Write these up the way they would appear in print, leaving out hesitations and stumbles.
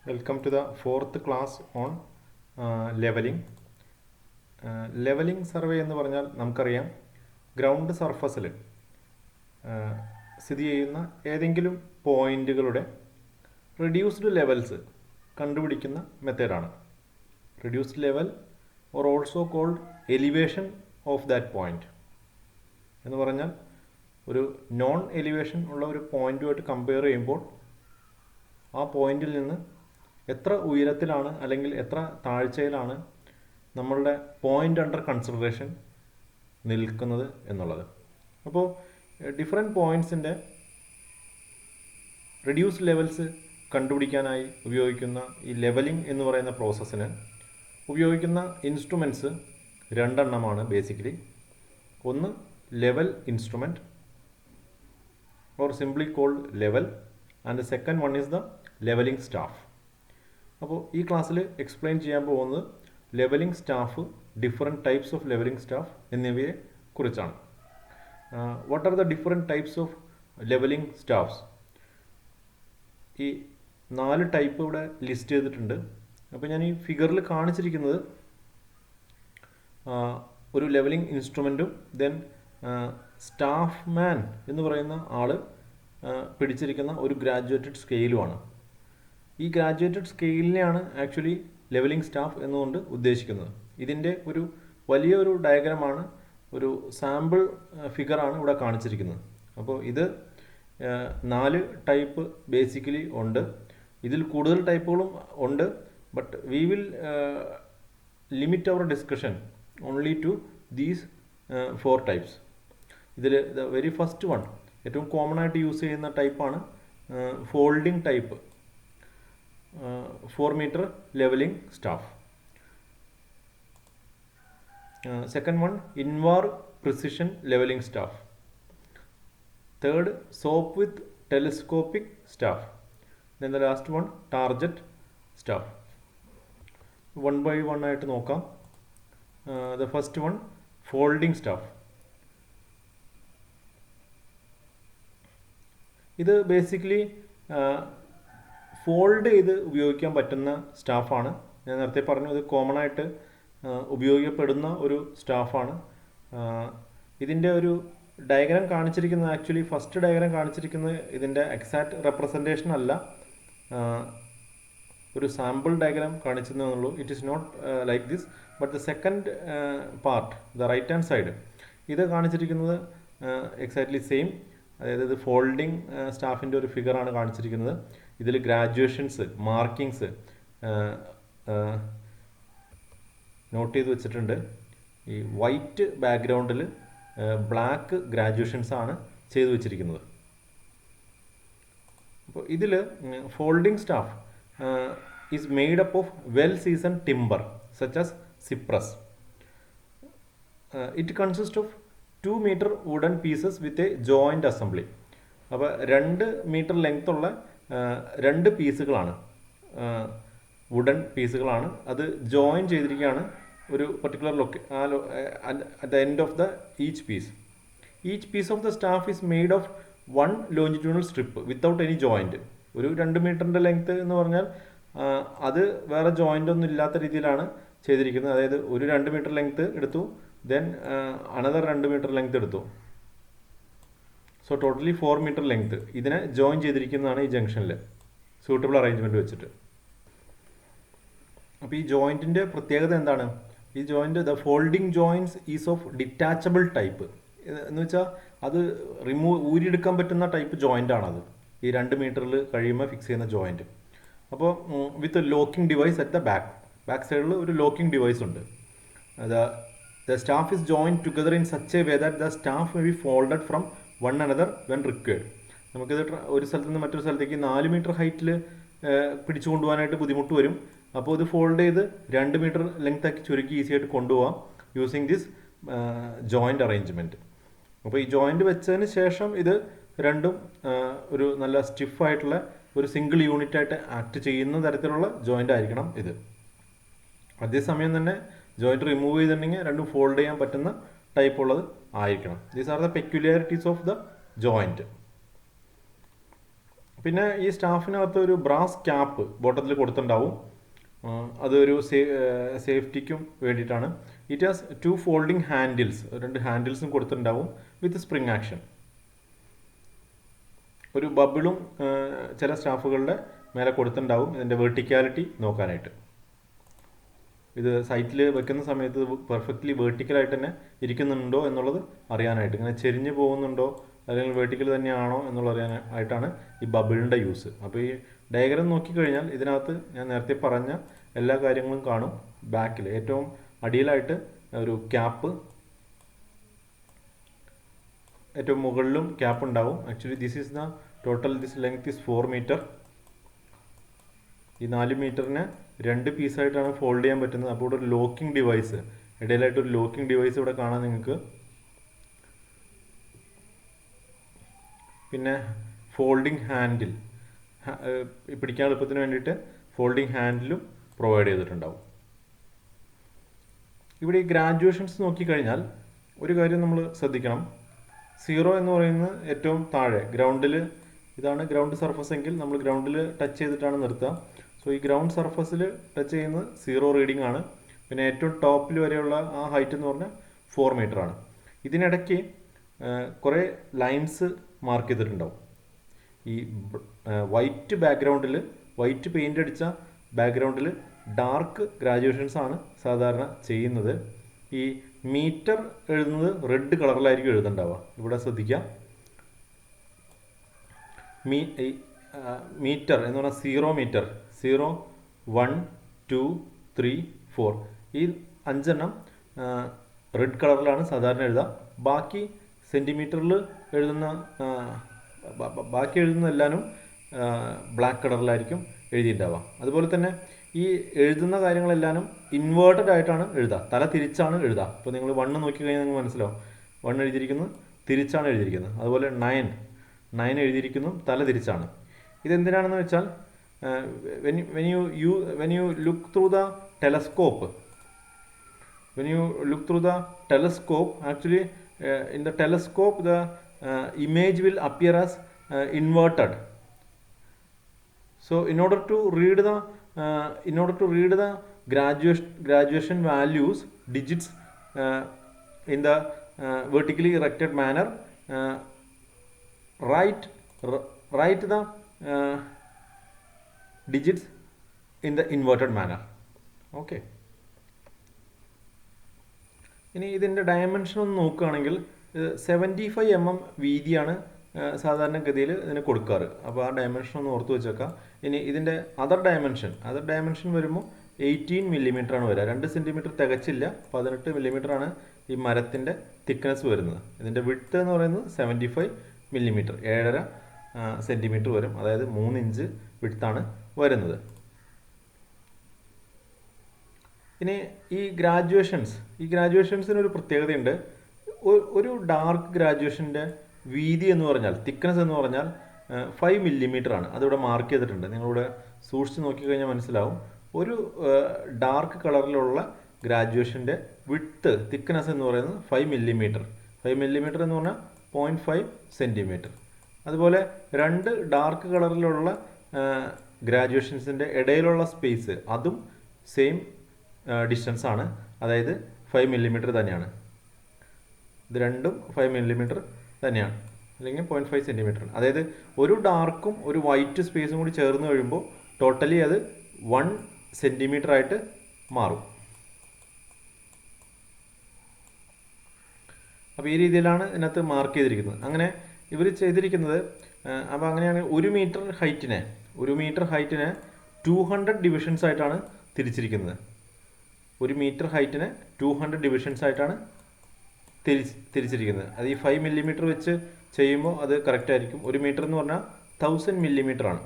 Welcome to the fourth class on leveling. Levelling survey എന്ന് പറഞ്ഞാൽ നമുക്കറിയാം ഗ്രൗണ്ട് സർഫസിൽ സ്ഥിതി ചെയ്യുന്ന ഏതെങ്കിലും പോയിന്റുകളുടെ റെഡ്യൂസ്ഡ് ലെവൽസ് കണ്ടുപിടിക്കുന്ന മെത്തേഡാണ്. Reduced level or also called elevation of that point എന്ന് പറഞ്ഞാൽ ഒരു നോൺ എലിവേഷൻ ഉള്ള ഒരു പോയിന്റുമായിട്ട് കമ്പയർ ചെയ്യുമ്പോൾ ആ പോയിന്റിൽ നിന്ന് എത്ര ഉയരത്തിലാണ് അല്ലെങ്കിൽ എത്ര താഴ്ചയിലാണ് നമ്മളുടെ പോയിന്റ് അണ്ടർ കൺസിഡറേഷൻ നിൽക്കുന്നത് എന്നുള്ളത്. അപ്പോൾ ഡിഫറെൻറ്റ് പോയിൻറ്റ്സിൻ്റെ റെഡ്യൂസ്ഡ് ലെവൽസ് കണ്ടുപിടിക്കാനായി ഉപയോഗിക്കുന്ന ഈ ലെവലിംഗ് എന്ന് പറയുന്ന പ്രോസസ്സിന് ഉപയോഗിക്കുന്ന ഇൻസ്ട്രുമെൻറ്റ്സ് രണ്ടെണ്ണമാണ് ബേസിക്കലി. ഒന്ന് level instrument or simply called level, and the second one is the levelling staff. അപ്പോൾ ഈ ക്ലാസ്സിൽ എക്സ്പ്ലെയിൻ ചെയ്യാൻ പോകുന്നത് levelling staff, different types of levelling staff എന്നിവയെ കുറിച്ചാണ്. What are the different types of levelling staffs? ഈ 4 type ഇവിടെ list ചെയ്തിട്ടുണ്ട്. അപ്പോൾ ഞാൻ ഈ ഫിഗറിൽ കാണിച്ചിരിക്കുന്നത് ഒരു ലെവലിംഗ് ഇൻസ്ട്രുമെൻറ്റും ദെൻ സ്റ്റാഫ് മാൻ എന്ന് പറയുന്ന ആൾ പിടിച്ചിരിക്കുന്ന ഒരു ഗ്രാജുവേറ്റഡ് സ്കെയിലുമാണ്. ഈ ഗ്രാജുവേറ്റഡ് സ്കെയിലിനെയാണ് ആക്ച്വലി ലെവലിംഗ് സ്റ്റാഫ് എന്നുകൊണ്ട് ഉദ്ദേശിക്കുന്നത്. ഇതിൻ്റെ ഒരു വലിയൊരു ഡയഗ്രമാണ്, ഒരു സാമ്പിൾ ഫിഗറാണ് ഇവിടെ കാണിച്ചിരിക്കുന്നത്. അപ്പോൾ ഇത് 4 ടൈപ്പ് ബേസിക്കലി ഉണ്ട്. ഇതിൽ കൂടുതൽ ടൈപ്പുകളും ഉണ്ട്, but we will limit our discussion only to these 4 types. ഇതിൽ ദ വെരി ഫസ്റ്റ് വൺ, ഏറ്റവും കോമൺ ആയിട്ട് യൂസ് ചെയ്യുന്ന ടൈപ്പാണ് folding type 4 meter leveling staff. Second one, invar precision leveling staff. Third, soap with telescopic staff. Then the last one, target staff. One by one ആയിട്ട് നോക്കാം. The first one, folding staff. ഇത് basically fold ചെയ്ത് ഉപയോഗിക്കാൻ പറ്റുന്ന സ്റ്റാഫാണ്. ഞാൻ നേരത്തെ പറഞ്ഞു, ഇത് കോമൺ ആയിട്ട് ഉപയോഗിക്കപ്പെടുന്ന ഒരു സ്റ്റാഫാണ്. ഇതിൻ്റെ ഒരു ഡയഗ്രാം കാണിച്ചിരിക്കുന്നത്, ആക്ച്വലി ഫസ്റ്റ് ഡയഗ്രാം കാണിച്ചിരിക്കുന്നത് ഇതിൻ്റെ എക്സാക്റ്റ് റെപ്രസെൻറ്റേഷൻ അല്ല, ഒരു സാമ്പിൾ ഡയഗ്രാം കാണിച്ചെന്നുള്ളൂ. It is not like this, but the second part, the right hand side, ഇത് കാണിച്ചിരിക്കുന്നത് എക്സാക്ട്ലി സെയിം. അതായത് ഇത് ഫോൾഡിംഗ് സ്റ്റാഫിൻ്റെ ഒരു ഫിഗറാണ് കാണിച്ചിരിക്കുന്നത്. ഇതിൽ ഗ്രാജുവേഷൻസ്, മാർക്കിങ്സ് നോട്ട് ചെയ്ത് വെച്ചിട്ടുണ്ട്. ഈ വൈറ്റ് ബാക്ക്ഗ്രൗണ്ടിൽ ബ്ലാക്ക് ഗ്രാജുവേഷൻസ് ആണ് ചെയ്തു വെച്ചിരിക്കുന്നത്. അപ്പോൾ ഇതിൽ folding staff is made up of well season timber such as cypress. It consist of 2 meter wooden pieces with a joint assembly. അപ്പോൾ 2 meter ലെങ്ത് ഉള്ള 2 പീസുകളാണ്, വുഡൻ പീസുകളാണ്. അത് ജോയിൻ ചെയ്തിരിക്കുകയാണ് ഒരു particular at the end of the each piece. Each piece of the staff is made of 1 longitudinal strip without any joint. ഒരു 2 meter length എന്ന് പറഞ്ഞാൽ അത് വേറെ ജോയിൻ്റ് ഒന്നും ഇല്ലാത്ത രീതിയിലാണ് ചെയ്തിരിക്കുന്നത്. അതായത് ഒരു 2 meter ലെങ്ത് എടുത്തു, ദെൻ അനദർ 2 meter ലെങ്ത് എടുത്തു. സോ ടോട്ടലി 4 meter ലെങ്ത് ഇതിനെ ജോയിൻ ചെയ്തിരിക്കുന്നതാണ് ഈ ജംഗ്ഷനിൽ സൂട്ടബിൾ അറേഞ്ച്മെൻറ്റ് വെച്ചിട്ട്. അപ്പോൾ ഈ ജോയിൻറ്റിൻ്റെ പ്രത്യേകത എന്താണ്? ഈ joint, the folding joints is of detachable type എന്ന് വെച്ചാൽ അത് ഊരിയെടുക്കാൻ പറ്റുന്ന ടൈപ്പ് ജോയിൻ്റ് ആണത്. ഈ 2 meterൽ കഴിയുമ്പോൾ ഫിക്സ് ചെയ്യുന്ന ജോയിൻറ്റ്. അപ്പോൾ with locking device at the back സൈഡിൽ ഒരു ലോക്കിംഗ് ഡിവൈസ് ഉണ്ട്. The staff is joined together in such a way that the staff may be folded from one another when required. നമുക്കിത് ഒരു സ്ഥലത്ത് നിന്ന് മറ്റൊരു സ്ഥലത്തേക്ക് 4 meter ഹൈറ്റിൽ പിടിച്ചു കൊണ്ടുപോകാനായിട്ട് ബുദ്ധിമുട്ട് വരും. അപ്പോൾ ഇത് ഫോൾഡ് ചെയ്ത് 2 meter ലെങ്ത് ആക്കി ചുരുക്കി ഈസി ആയിട്ട് കൊണ്ടുപോകാം യൂസിങ് ദിസ് ജോയിൻ്റ് അറേഞ്ച്മെൻറ്റ്. അപ്പോൾ ഈ ജോയിൻ്റ് വെച്ചതിന് ശേഷം ഇത് രണ്ടും ഒരു നല്ല സ്റ്റിഫായിട്ടുള്ള ഒരു സിംഗിൾ യൂണിറ്റ് ആയിട്ട് ആക്ട് ചെയ്യുന്ന തരത്തിലുള്ള ജോയിൻ്റ് ആയിരിക്കണം ഇത്. അതേസമയം തന്നെ ജോയിൻറ്റ് റിമൂവ് ചെയ്തിട്ടുണ്ടെങ്കിൽ രണ്ടും ഫോൾഡ് ചെയ്യാൻ പറ്റുന്ന ടൈപ്പ് ഉള്ളത് ആയിരിക്കണം. These are the peculiarities of the joint. പിന്നെ ഈ സ്റ്റാഫിനകത്ത് ഒരു ബ്രാസ് ക്യാപ്പ് ബോട്ടത്തിൽ കൊടുത്തിട്ടുണ്ടാവും. അതൊരു സേഫ്റ്റിക്കും വേണ്ടിയിട്ടാണ്. ഇറ്റ് ഹാസ് 2 ഫോൾഡിങ് ഹാൻഡിൽസ്, 2 ഹാൻഡിൽസും കൊടുത്തിട്ടുണ്ടാവും വിത്ത് സ്പ്രിങ് ആക്ഷൻ. ഒരു ബബിളും ചില സ്റ്റാഫുകളുടെ മേലെ കൊടുത്തിട്ടുണ്ടാവും ഇതിൻ്റെ വെർട്ടിക്കാലിറ്റി നോക്കാനായിട്ട്. ഇത് സൈറ്റിൽ വെക്കുന്ന സമയത്ത് പെർഫെക്റ്റ്ലി വെർട്ടിക്കലായിട്ട് തന്നെ ഇരിക്കുന്നുണ്ടോ എന്നുള്ളത് അറിയാനായിട്ട്, ഇങ്ങനെ ചെരിഞ്ഞ് പോകുന്നുണ്ടോ അല്ലെങ്കിൽ വെർട്ടിക്കൽ തന്നെയാണോ എന്നുള്ള അറിയാനായിട്ടാണ് ഈ ബബിളിൻ്റെ യൂസ്. അപ്പോൾ ഈ ഡയഗ്രാം നോക്കിക്കഴിഞ്ഞാൽ ഇതിനകത്ത് ഞാൻ നേരത്തെ പറഞ്ഞ എല്ലാ കാര്യങ്ങളും കാണും. ബാക്കിൽ ഏറ്റവും അടിയിലായിട്ട് ഒരു ക്യാപ്പ്, ഏറ്റവും മുകളിലും ക്യാപ്പ് ഉണ്ടാവും. Actually this is the total, this length is 4 metre. ഈ 4 മീറ്ററിനെ 2 പീസായിട്ടാണ് ഫോൾഡ് ചെയ്യാൻ പറ്റുന്നത്. അപ്പോൾ ഇവിടെ ഒരു ലോക്കിംഗ് ഡിവൈസ്, ഇടയിലായിട്ടൊരു ലോക്കിംഗ് ഡിവൈസ് ഇവിടെ കാണാം നിങ്ങൾക്ക്. പിന്നെ ഫോൾഡിങ് ഹാൻഡിൽ, പിടിക്കാൻ എളുപ്പത്തിന് വേണ്ടിയിട്ട് ഫോൾഡിങ് ഹാൻഡിലും പ്രൊവൈഡ് ചെയ്തിട്ടുണ്ടാവും. ഇവിടെ ഈ ഗ്രാജുവേഷൻസ് നോക്കിക്കഴിഞ്ഞാൽ ഒരു കാര്യം നമ്മൾ ശ്രദ്ധിക്കണം. 0 എന്ന് പറയുന്നത് ഏറ്റവും താഴെ ഗ്രൗണ്ടിൽ, ഇതാണ് ഗ്രൗണ്ട് സർഫസ് എങ്കിൽ നമ്മൾ ഗ്രൗണ്ടിൽ ടച്ച് ചെയ്തിട്ടാണ് നിർത്തുക. സോ ഈ ഗ്രൗണ്ട് സർഫസിൽ ടച്ച് ചെയ്യുന്നത് 0 റീഡിംഗ് ആണ്. പിന്നെ ഏറ്റവും ടോപ്പിൽ വരെയുള്ള ആ ഹൈറ്റ് എന്ന് പറഞ്ഞാൽ 4 മീറ്റർ ആണ്. ഇതിനിടയ്ക്ക് കുറേ ലൈൻസ് മാർക്ക് ചെയ്തിട്ടുണ്ടാവും. ഈ വൈറ്റ് ബാക്ക്ഗ്രൗണ്ടിൽ, വൈറ്റ് പെയിൻ്റ് അടിച്ച ബാക്ക്ഗ്രൗണ്ടിൽ ഡാർക്ക് ഗ്രാജുവേഷൻസ് ആണ് സാധാരണ ചെയ്യുന്നത്. ഈ മീറ്റർ എഴുതുന്നത് റെഡ് കളറിലായിരിക്കും എഴുതുന്നുണ്ടാവുക. ഇവിടെ ശ്രദ്ധിക്കാം, മീറ്റർ എന്ന് പറഞ്ഞാൽ 0 മീറ്റർ, 0, 1, 2, 3, 4 ഈ 5 എണ്ണം റെഡ് കളറിലാണ് സാധാരണ എഴുതുക. ബാക്കി സെൻറ്റിമീറ്ററിൽ എഴുതുന്ന ബാക്കി എഴുതുന്ന എല്ലാവരും ബ്ലാക്ക് കളറിലായിരിക്കും എഴുതിയിട്ടുണ്ടാവുക. അതുപോലെ തന്നെ ഈ എഴുതുന്ന കാര്യങ്ങളെല്ലാവരും ഇൻവേർട്ടഡ് ആയിട്ടാണ് എഴുതുക, തല തിരിച്ചാണ് എഴുതുക. ഇപ്പോൾ നിങ്ങൾ 1 നോക്കിക്കഴിഞ്ഞാൽ നിങ്ങൾക്ക് മനസ്സിലാവും, 1 എഴുതിയിരിക്കുന്നത് തിരിച്ചാണ് എഴുതിയിരിക്കുന്നത്. അതുപോലെ 9 എഴുതിയിരിക്കുന്നു തല തിരിച്ചാണ്. ഇതെന്തിനാണെന്ന് വെച്ചാൽ when you look through the telescope, actually in the telescope the image will appear as inverted. So in order to read the graduation values, digits in the vertically erected manner, write the digits in the inverted manner. Okay. ഇനി ഇതിൻ്റെ dimension ഒന്ന് നോക്കുകയാണെങ്കിൽ 75 mm വീതിയാണ് സാധാരണഗതിയിൽ ഇതിന് കൊടുക്കാറ്. അപ്പോൾ ആ dimension ഒന്ന് ഓർത്ത് വെച്ചേക്കാം. ഇനി ഇതിൻ്റെ അതർ ഡയമെൻഷൻ വരുമ്പോൾ 18 മില്ലിമീറ്റർ ആണ് വരിക. 2 സെൻറ്റിമീറ്റർ തികച്ചില്ല, 18 മില്ലിമീറ്റർ ആണ് ഈ മരത്തിൻ്റെ തിക്നെസ് വരുന്നത്. ഇതിൻ്റെ വിഡ്ത്ത് എന്ന് പറയുന്നത് 75 മില്ലിമീറ്റർ, 7.5 സെൻറ്റിമീറ്റർ വരും. അതായത് 3 ഇഞ്ച് വിഡ്ത്താണ് വരുന്നത്. ഇനി ഈ ഗ്രാജുവേഷൻസിനൊരു പ്രത്യേകതയുണ്ട്. ഒരു ഡാർക്ക് ഗ്രാജുവേഷൻ്റെ വീതി എന്ന് പറഞ്ഞാൽ, തിക്നെസ് എന്ന് പറഞ്ഞാൽ 5 മില്ലിമീറ്റർ ആണ്. അതിവിടെ മാർക്ക് ചെയ്തിട്ടുണ്ട്, നിങ്ങളിവിടെ സൂക്ഷിച്ച് നോക്കിക്കഴിഞ്ഞാൽ മനസ്സിലാവും. ഒരു ഡാർക്ക് കളറിലുള്ള ഗ്രാജുവേഷൻ്റെ വിഡ്ത്ത്, തിക്നെസ് എന്ന് പറയുന്നത് 5 മില്ലിമീറ്റർ. 5 മില്ലിമീറ്റർ എന്ന് പറഞ്ഞാൽ 0.5 സെൻറ്റിമീറ്റർ. അതുപോലെ 2 ഡാർക്ക് കളറിലുള്ള ഗ്രാജുവേഷൻസിൻ്റെ ഇടയിലുള്ള സ്പേസ് അതും സെയിം ഡിസ്റ്റൻസ് ആണ്, അതായത് 5 മില്ലിമീറ്റർ തന്നെയാണ്. ഇത് രണ്ടും 5 മില്ലിമീറ്റർ തന്നെയാണ്, അല്ലെങ്കിൽ 0.5 സെൻറ്റിമീറ്റർ. അതായത് ഒരു ഡാർക്കും ഒരു വൈറ്റ് സ്പേസും കൂടി ചേർന്ന് കഴിയുമ്പോൾ ടോട്ടലി അത് 1 സെൻറ്റിമീറ്റർ ആയിട്ട് മാറും. അപ്പോൾ ഈ രീതിയിലാണ് ഇതിനകത്ത് മാർക്ക് ചെയ്തിരിക്കുന്നത്. അങ്ങനെ ഇവർ ചെയ്തിരിക്കുന്നത്, അപ്പോൾ അങ്ങനെയാണ് 1 മീറ്റർ ഹൈറ്റിനെ 200 ഡിവിഷൻസ് ആയിട്ടാണ് തിരിച്ചിരിക്കുന്നത്. 1 മീറ്റർ ഹൈറ്റിനെ 200 ഡിവിഷൻസ് ആയിട്ടാണ് തിരിച്ചിരിക്കുന്നത്. അത് ഈ 5 മില്ലിമീറ്റർ വെച്ച് ചെയ്യുമ്പോൾ അത് കറക്റ്റ് ആയിരിക്കും. 1 മീറ്റർ എന്ന് പറഞ്ഞാൽ 1000 മില്ലിമീറ്റർ ആണ്.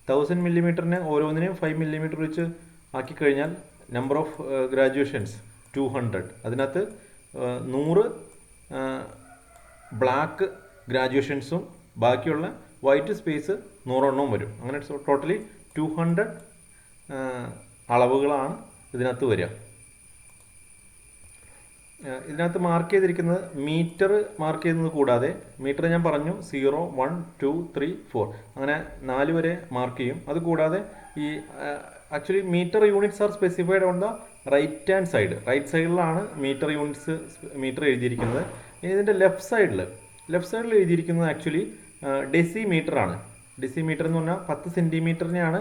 1000 മില്ലിമീറ്ററിനെ ഓരോന്നിനെയും 5 മില്ലിമീറ്റർ വെച്ച് ആക്കിക്കഴിഞ്ഞാൽ നമ്പർ ഓഫ് ഗ്രാജുവേഷൻസ് 200. അതിനകത്ത് 100 ബ്ലാക്ക് ഗ്രാജുവേഷൻസും ബാക്കിയുള്ള വൈറ്റ് സ്പേസ് 100 എണ്ണവും വരും. അങ്ങനെ ടോട്ടലി 200 അളവുകളാണ് ഇതിനകത്ത് വരിക. ഇതിനകത്ത് മാർക്ക് ചെയ്തിരിക്കുന്നത് മീറ്റർ മാർക്ക് ചെയ്യുന്നത് കൂടാതെ മീറ്റർ ഞാൻ പറഞ്ഞു 0, 1, 2, 3, 4 അങ്ങനെ 4 വരെ മാർക്ക് ചെയ്യും. അതുകൂടാതെ ഈ actually metre units are specified on the right hand side. Right സൈഡിലാണ് മീറ്റർ എഴുതിയിരിക്കുന്നത്. ഇനി ഇതിൻ്റെ ലെഫ്റ്റ് സൈഡിൽ എഴുതിയിരിക്കുന്നത് ആക്ച്വലി ഡെസിമീറ്റർ ആണ്. ഡെസിമീറ്റർ എന്ന് പറഞ്ഞാൽ 10 സെൻറ്റിമീറ്ററിനെയാണ്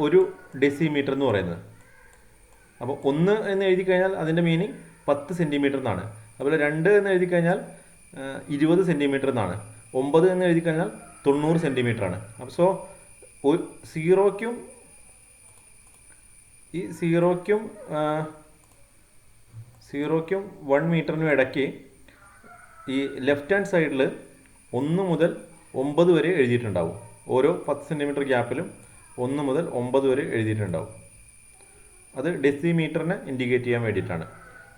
ഒരു ഡെസിമീറ്റർ എന്ന് പറയുന്നത്. അപ്പോൾ 1 എന്ന് എഴുതി കഴിഞ്ഞാൽ അതിൻ്റെ മീനിങ് 10 സെൻറ്റിമീറ്റർ എന്നാണ്. അതുപോലെ 2 എന്ന് എഴുതി കഴിഞ്ഞാൽ 20 സെൻറ്റിമീറ്റർ എന്നാണ്. 9 എന്ന് എഴുതി കഴിഞ്ഞാൽ 90 സെൻറ്റിമീറ്റർ ആണ്. അപ്പോൾ സോ സീറോയ്ക്കും ഈ സീറോയ്ക്കും 1 മീറ്ററിനും ഇടയ്ക്ക് ഈ ലെഫ്റ്റ് ഹാൻഡ് സൈഡിൽ 1 മുതൽ 9 വരെ എഴുതിയിട്ടുണ്ടാവും. ഓരോ 10 സെൻറ്റിമീറ്റർ ഗ്യാപ്പിലും 1 മുതൽ 9 വരെ എഴുതിയിട്ടുണ്ടാവും. അത് ഡെസിമീറ്ററിനെ ഇൻഡിക്കേറ്റ് ചെയ്യാൻ വേണ്ടിയിട്ടാണ്.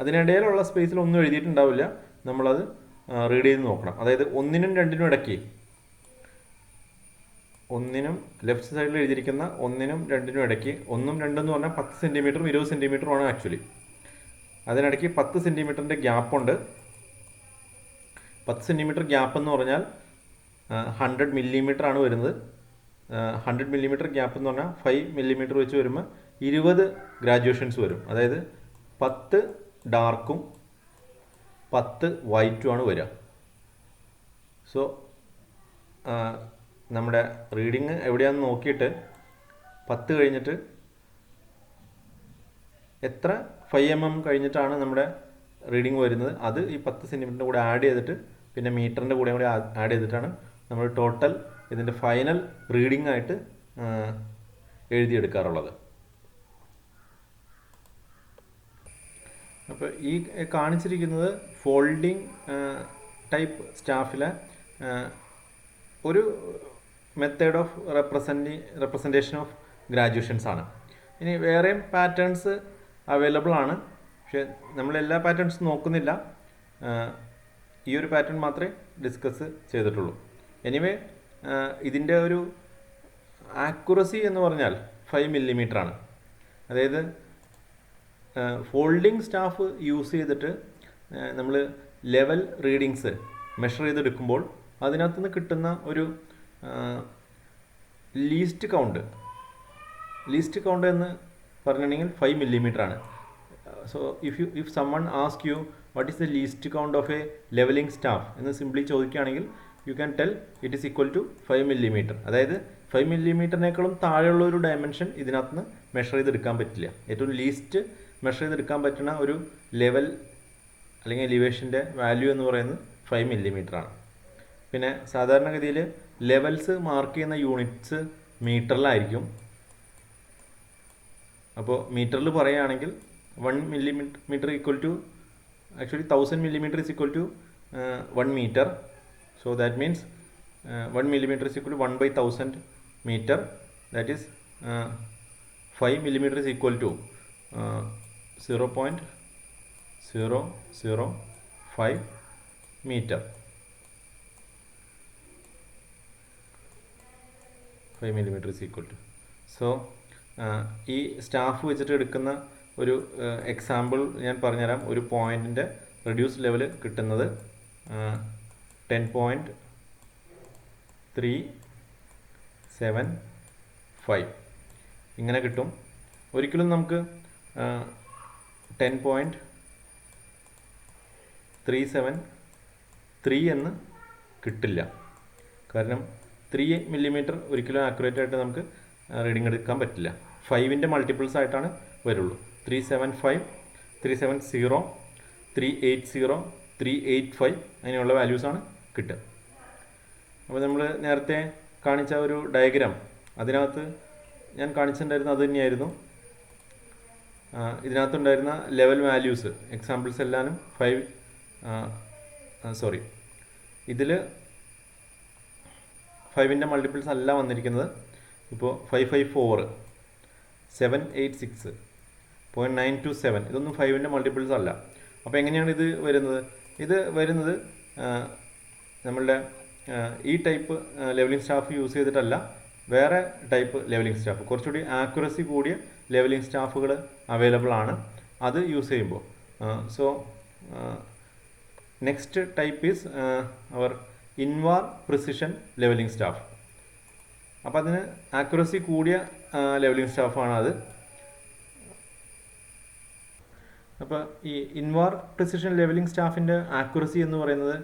അതിനിടയിലുള്ള സ്പേസിൽ ഒന്നും എഴുതിയിട്ടുണ്ടാവില്ല. നമ്മളത് റീഡ് ചെയ്ത് നോക്കണം. അതായത് 1നും 2നും ഇടയ്ക്ക്, 1നും ലെഫ്റ്റ് സൈഡിൽ എഴുതിയിരിക്കുന്ന 1നും 2നും ഇടയ്ക്ക്, 1ഉം 2 എന്ന് പറഞ്ഞാൽ 10 സെൻറ്റിമീറ്ററും 20 സെൻറ്റിമീറ്ററുമാണ് ആക്ച്വലി. അതിനിടയ്ക്ക് 10 സെൻറ്റിമീറ്ററിൻ്റെ ഗ്യാപ്പുണ്ട്. 10 സെൻറ്റിമീറ്റർ ഗ്യാപ്പ് എന്ന് പറഞ്ഞാൽ 100 മില്ലിമീറ്റർ ആണ് വരുന്നത്. 100 മില്ലിമീറ്റർ ഗ്യാപ്പ് എന്ന് പറഞ്ഞാൽ 5 മില്ലിമീറ്റർ വെച്ച് വരുമ്പോൾ 20 ഗ്രാജുവേഷൻസ് വരും. അതായത് 10 ഡാർക്കും 10 വൈറ്റുമാണ് വരിക. സോ നമ്മുടെ റീഡിങ് എവിടെയാണെന്ന് നോക്കിയിട്ട് 10 കഴിഞ്ഞിട്ട് എത്ര 5 mm കഴിഞ്ഞിട്ടാണ് നമ്മുടെ റീഡിങ് വരുന്നത്, അത് ഈ 10 സെൻറ്റിമീറ്ററിൻ്റെ കൂടെ ആഡ് ചെയ്തിട്ട് പിന്നെ മീറ്ററിൻ്റെ കൂടെ ആഡ് ചെയ്തിട്ടാണ് നമ്മൾ ടോട്ടൽ ഇതിൻ്റെ ഫൈനൽ റീഡിംഗ് ആയിട്ട് എഴുതിയെടുക്കാറുള്ളത്. അപ്പോൾ ഈ കാണിച്ചിരിക്കുന്നത് ഫോൾഡിംഗ് ടൈപ്പ് സ്റ്റാഫിലെ ഒരു method of representation of graduations ആണ്. ഇനി വേറെയും പാറ്റേൺസ് അവൈലബിൾ ആണ്, പക്ഷേ നമ്മളെല്ലാ പാറ്റേൺസും നോക്കുന്നില്ല. ഈ ഒരു പാറ്റേൺ മാത്രമേ ഡിസ്കസ് ചെയ്തിട്ടുള്ളൂ. എനിവേ ഇതിൻ്റെ ഒരു ആക്യുറസി എന്ന് പറഞ്ഞാൽ 5 മില്ലിമീറ്റർ ആണ്. അതായത് ഫോൾഡിംഗ് സ്റ്റാഫ് യൂസ് ചെയ്തിട്ട് നമ്മൾ ലെവൽ റീഡിങ്സ് മെഷർ ചെയ്തെടുക്കുമ്പോൾ അതിനകത്ത് നിന്ന് കിട്ടുന്ന ഒരു ലീസ്റ്റ് കൗണ്ട് എന്ന് പറഞ്ഞിട്ടുണ്ടെങ്കിൽ 5 മില്ലിമീറ്റർ ആണ്. So if someone ask you what is the least count of a levelling staff എന്ന് സിംപ്ലി ചോദിക്കുകയാണെങ്കിൽ you can tell it is equal to 5 millimetre. അതായത് 5 മില്ലിമീറ്ററിനേക്കാളും താഴെയുള്ള ഒരു ഡയമെൻഷൻ ഇതിനകത്ത് നിന്ന് മെഷർ ചെയ്തെടുക്കാൻ പറ്റില്ല. ഏറ്റവും ലീസ്റ്റ് മെഷർ ചെയ്തെടുക്കാൻ പറ്റുന്ന ഒരു ലെവൽ അല്ലെങ്കിൽ എലിവേഷൻ്റെ വാല്യൂ എന്ന് പറയുന്നത് 5 മില്ലിമീറ്റർ ആണ്. പിന്നെ സാധാരണഗതിയിൽ ലെവൽസ് മാർക്ക് ചെയ്യുന്ന യൂണിറ്റ്സ് മീറ്ററിലായിരിക്കും. അപ്പോൾ മീറ്ററിൽ പറയുകയാണെങ്കിൽ 1 millimetre equal to actually 1000 millimeter is equal to 1 meter. So that means 1 millimeter is equal to 1 by 1000 meter. That is 5 millimeter is equal to 0.005 meter. 5 millimeter is equal to. So ഈ staff വെച്ചിട്ട് എടുക്കുന്ന ഒരു example ഞാൻ പറഞ്ഞുതരാം. ഒരു പോയിൻറ്റിൻ്റെ reduce level കിട്ടുന്നത് 10.375 ഇങ്ങനെ കിട്ടും. ഒരിക്കലും നമുക്ക് 10.373 എന്ന് കിട്ടില്ല. കാരണം 3 മില്ലിമീറ്റർ ഒരിക്കലും ആക്യുറേറ്റ് ആയിട്ട് നമുക്ക് റീഡിങ് എടുക്കാൻ പറ്റില്ല. 5ൻ്റെ മൾട്ടിപ്പിൾസ് ആയിട്ടാണ് വരുള്ളൂ. 375, 370, 380, 385 അങ്ങനെയുള്ള വാല്യൂസാണ് കിട്ടുക. അപ്പോൾ നമ്മൾ നേരത്തെ കാണിച്ച ഒരു ഡയഗ്രാം, അതിനകത്ത് ഞാൻ കാണിച്ചിട്ടുണ്ടായിരുന്നത് അത് തന്നെയായിരുന്നു. ഇതിനകത്തുണ്ടായിരുന്ന ലെവൽ വാല്യൂസ് എക്സാമ്പിൾസ് എല്ലാനും ഇതിൽ 5ൻ്റെ മൾട്ടിപ്പിൾസ് അല്ല വന്നിരിക്കുന്നത്. ഇപ്പോൾ 554, 786, 0.927 ഇതൊന്നും 5ൻ്റെ മൾട്ടിപ്പിൾസ് അല്ല. അപ്പോൾ എങ്ങനെയാണ് ഇത് വരുന്നത്? ഇത് വരുന്നത് നമ്മളുടെ ഈ ടൈപ്പ് ലെവലിംഗ് സ്റ്റാഫ് യൂസ് ചെയ്തിട്ടല്ല, വേറെ ടൈപ്പ് ലെവലിംഗ് സ്റ്റാഫ്, കുറച്ചുകൂടി ആക്യുറസി കൂടിയ ലെവലിംഗ് സ്റ്റാഫുകൾ അവൈലബിൾ ആണ്. അത് യൂസ് ചെയ്യുമ്പോൾ So next type is our invar precision levelling staff. അപ്പോൾ അതിന് ആക്യുറസി കൂടിയ ലെവലിംഗ് സ്റ്റാഫാണ് അത്. അപ്പോൾ ഈ ഇൻവാർ പ്രിസിഷൻ ലെവലിംഗ് സ്റ്റാഫിൻ്റെ ആക്യുറസി എന്ന് പറയുന്നത്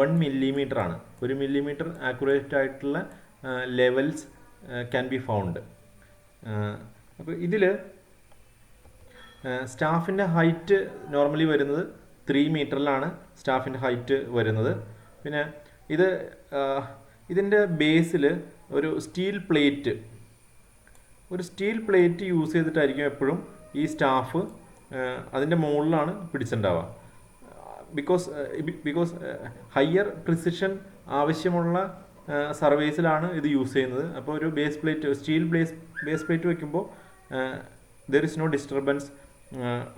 1 millimeter ആണ്. 1 millimeter ആക്യുറേറ്റ് ആയിട്ടുള്ള ലെവൽസ് ക്യാൻ ബി ഫൗണ്ട്. അപ്പോൾ ഇതിൽ സ്റ്റാഫിൻ്റെ ഹൈറ്റ് നോർമലി വരുന്നത് 3 മീറ്ററിലാണ് സ്റ്റാഫിൻ്റെ ഹൈറ്റ് വരുന്നത്. പിന്നെ ഇതിൻ്റെ ബേസിൽ ഒരു സ്റ്റീൽ പ്ലേറ്റ് യൂസ് ചെയ്തിട്ടായിരിക്കും എപ്പോഴും ഈ സ്റ്റാഫ് അതിൻ്റെ മുകളിലാണ് പിടിച്ചിട്ടുണ്ടാവുക. ബിക്കോസ് ഹയർ പ്രിസിഷൻ ആവശ്യമുള്ള സർവേസിലാണ് ഇത് യൂസ് ചെയ്യുന്നത്. അപ്പോൾ ഒരു സ്റ്റീൽ ബേസ് പ്ലേറ്റ് വയ്ക്കുമ്പോൾ ദർ ഇസ് നോ ഡിസ്റ്റർബൻസ്,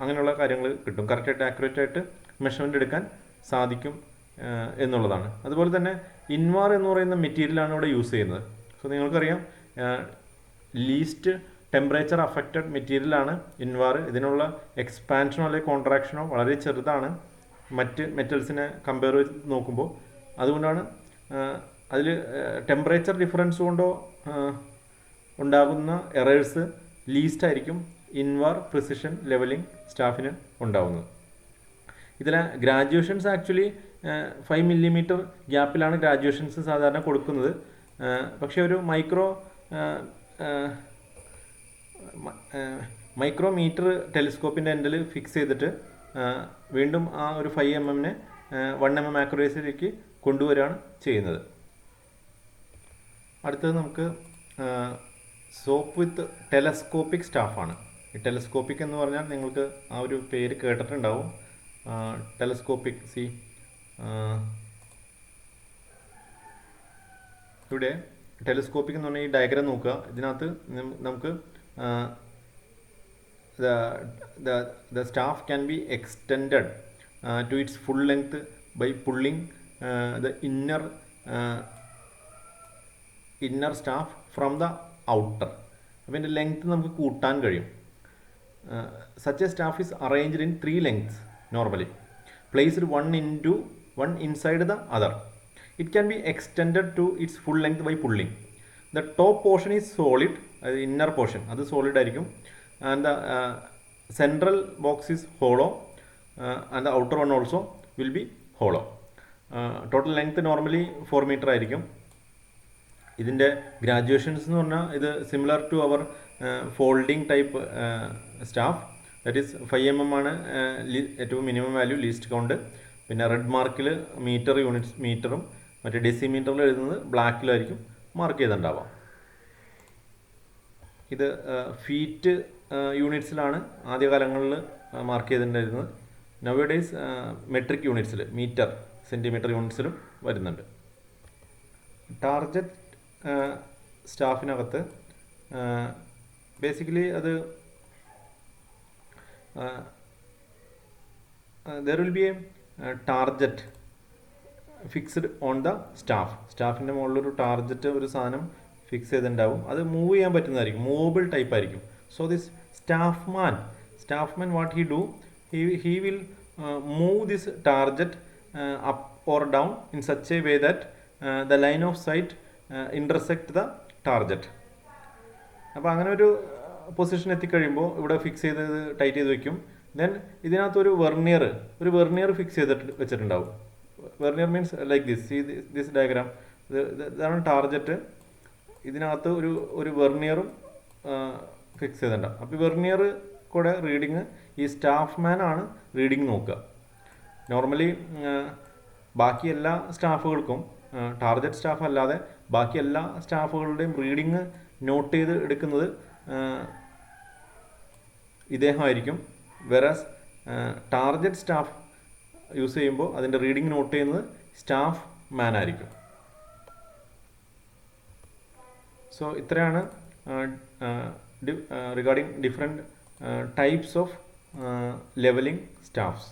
അങ്ങനെയുള്ള കാര്യങ്ങൾ കിട്ടും. കറക്റ്റായിട്ട് ആക്യുറേറ്റായിട്ട് മെഷർമെൻ്റ് എടുക്കാൻ സാധിക്കും എന്നുള്ളതാണ്. അതുപോലെ തന്നെ ഇൻവാർ എന്ന് പറയുന്ന മെറ്റീരിയലാണ് ഇവിടെ യൂസ് ചെയ്യുന്നത്. സോ നിങ്ങൾക്കറിയാം ലീസ്റ്റ് ടെമ്പറേച്ചർ അഫക്റ്റഡ് മെറ്റീരിയലാണ് ഇൻവാർ. ഇതിനുള്ള എക്സ്പാൻഷനോ അല്ലെങ്കിൽ കോൺട്രാക്ഷനോ വളരെ ചെറുതാണ് മറ്റ് മെറ്റൽസിനെ കമ്പയർ ചെയ്ത് നോക്കുമ്പോൾ. അതുകൊണ്ടാണ് അതിൽ ടെമ്പറേച്ചർ ഡിഫറൻസ് കൊണ്ടോ ഉണ്ടാകുന്ന എറേഴ്സ് ലീസ്റ്റ് ആയിരിക്കും ഇൻവാർ പ്രിസിഷൻ ലെവലിംഗ് സ്റ്റാഫിന് ഉണ്ടാവുന്നത്. ഇതിലെ ഗ്രാജുവേഷൻസ് ആക്ച്വലി 5 millimeter ഗ്യാപ്പിലാണ് ഗ്രാജുവേഷൻസ് സാധാരണ കൊടുക്കുന്നത്. പക്ഷേ ഒരു മൈക്രോമീറ്റർ ടെലിസ്കോപ്പിൻ്റെ എൻഡിൽ ഫിക്സ് ചെയ്തിട്ട് വീണ്ടും ആ ഒരു 5 mm 1 mm ആക്യുറേസിയിലേക്ക് കൊണ്ടുവരികയാണ് ചെയ്യുന്നത്. അടുത്തത് നമുക്ക് സോപ്പ് വിത്ത് ടെലസ്കോപ്പിക് സ്റ്റാഫാണ്. ഈ ടെലസ്കോപ്പിക് എന്ന് പറഞ്ഞാൽ നിങ്ങൾക്ക് ആ ഒരു പേര് കേട്ടിട്ടുണ്ടാവും. ടെലസ്കോപ്പിക് ഇവിടെ ടെലിസ്കോപ്പിക് എന്ന് പറഞ്ഞാൽ ഈ ഡയഗ്രാം നോക്കുക. ഇതിനകത്ത് നമുക്ക് the staff can be extended to its full length by pulling the inner staff from the outer. അപ്പോൾ ഇതിൻ്റെ ലെങ്ത് നമുക്ക് കൂട്ടാൻ കഴിയും. Such a staff is arranged in 3 lengths normally, placed one inside the other. It can be extended to its full length by pulling. The top portion is solid, inner portion അത് solid ആയിരിക്കും, and the central box is hollow, and the outer one also will be hollow. Total length normally 4 meter ആയിരിക്കും. ഇതിൻ്റെ graduations എന്ന് പറഞ്ഞാൽ ഇത് similar to our folding type staff. That is 5 mm ആണ് ഏറ്റവും minimum value least count. പിന്നെ red മാർക്കിൽ മീറ്ററും മറ്റേ ഡെസിമീറ്ററിൽ എഴുതുന്നത് ബ്ലാക്കിലായിരിക്കും മാർക്ക് ചെയ്തിട്ടുണ്ടാവാം. ഇത് ഫീറ്റ് യൂണിറ്റ്സിലാണ് ആദ്യകാലങ്ങളിൽ മാർക്ക് ചെയ്തിട്ടുണ്ടായിരുന്നത്. നൗഡേയ്സ് മെട്രിക് യൂണിറ്റ്സിൽ മീറ്റർ സെൻറ്റിമീറ്റർ യൂണിറ്റ്സിലും വരുന്നുണ്ട്. ടാർജറ്റ് സ്റ്റാഫിനകത്ത് ബേസിക്കലി അത് there will be a target fixed on the സ്റ്റാഫിൻ്റെ മുകളിലൊരു ടാർജറ്റ് ഒരു സാധനം ഫിക്സ് ചെയ്തിട്ടുണ്ടാവും. അത് മൂവ് ചെയ്യാൻ പറ്റുന്നതായിരിക്കും, മൂവബിൾ ടൈപ്പ് ആയിരിക്കും. So this staffman what he will move this target up or down in such a way that the line of sight intersect the target. അപ്പോൾ അങ്ങനെ ഒരു പൊസിഷൻ എത്തിക്കഴിയുമ്പോൾ ഇവിടെ ഫിക്സ് ചെയ്ത് ടൈറ്റ് ചെയ്ത് വെക്കും. ദെൻ ഇതിനകത്തൊരു വെർണിയർ ഫിക്സ് ചെയ്തിട്ട് വെച്ചിട്ടുണ്ടാവും. Vernier means like this diagram. ഇതാണ് ടാർജറ്റ്. ഇതിനകത്ത് ഒരു വെർണിയറും ഫിക്സ് ചെയ്തിട്ടുണ്ടാവും. അപ്പോൾ ഈ വെർണിയർ കൂടെ റീഡിങ് ഈ സ്റ്റാഫ്മാൻ ആണ് റീഡിങ് നോക്കുക. നോർമലി ബാക്കി എല്ലാ സ്റ്റാഫുകൾക്കും ടാർജറ്റ് സ്റ്റാഫ് അല്ലാതെ ബാക്കി എല്ലാ സ്റ്റാഫുകളുടെയും റീഡിങ് നോട്ട് ചെയ്ത് എടുക്കുന്നത് ഇദ്ദേഹമായിരിക്കും. വെറാസ് ടാർജറ്റ് സ്റ്റാഫ് യൂസ് ചെയ്യുമ്പോൾ അതിൻ്റെ റീഡിങ് നോട്ട് ചെയ്യുന്നത് സ്റ്റാഫ് മാൻ ആയിരിക്കും. സോ ഇത്രയാണ് regarding different types of levelling staffs.